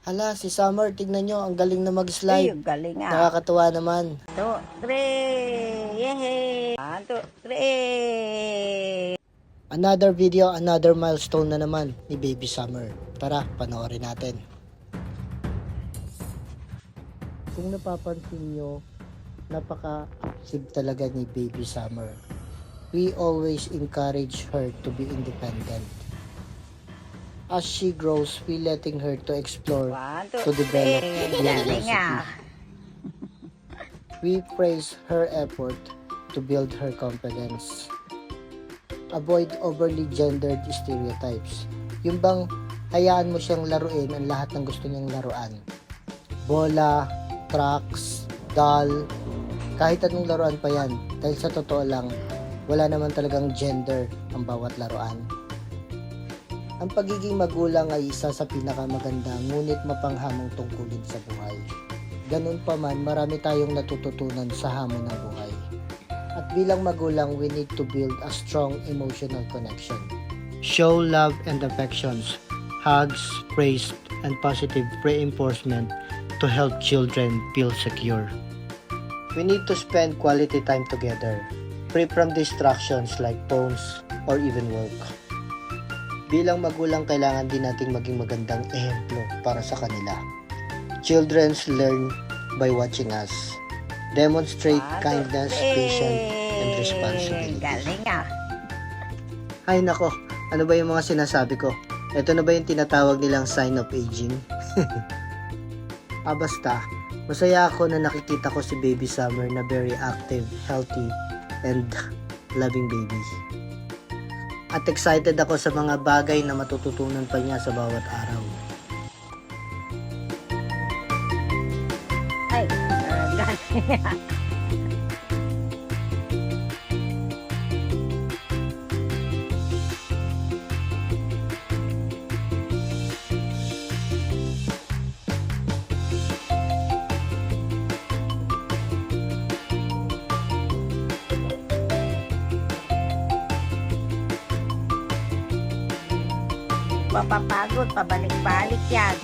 Hala, si Summer, tignan nyo, ang galing na Ay, mag-slide. galing nga. Nakakatuwa naman. 2, 3, yehey! 1, 2, 3. Another video, another milestone na naman ni Baby Summer. Tara, panoorin natin. Kung napapansin nyo, napaka-active talaga ni Baby Summer. We always encourage her to be independent. As she grows, we letting her to explore, 1, to 2, develop 3. Galing nga. We praise her effort to build her confidence. Avoid overly gendered stereotypes. Yung bang hayaan mo siyang laruin ang lahat ng gusto niyang laruan. Bola, trucks, doll, kahit anong laruan pa yan. Dahil sa totoo lang, wala naman talagang gender ang bawat laruan. Ang pagiging magulang ay isa sa pinakamaganda ngunit mapanghamong tungkulin sa buhay. Ganun pa man, marami tayong natututunan sa hamon ng buhay. At bilang magulang, we need to build a strong emotional connection. Show love and affections, hugs, praise, and positive reinforcement to help children feel secure. We need to spend quality time together, free from distractions like phones or even work. Bilang magulang, kailangan din nating maging magandang ehemplo para sa kanila. Children learn by watching us. Demonstrate kindness, patience, and responsibility. Galing nga. Ay nako, ano ba yung mga sinasabi ko? Ito na ba yung tinatawag nilang sign of aging? Basta, masaya ako na nakikita ko si Baby Summer na very active, healthy, and loving baby. At excited ako sa mga bagay na matututunan pa niya sa bawat araw. Ay, galing nga. Papapagod, pabalik-balik yan.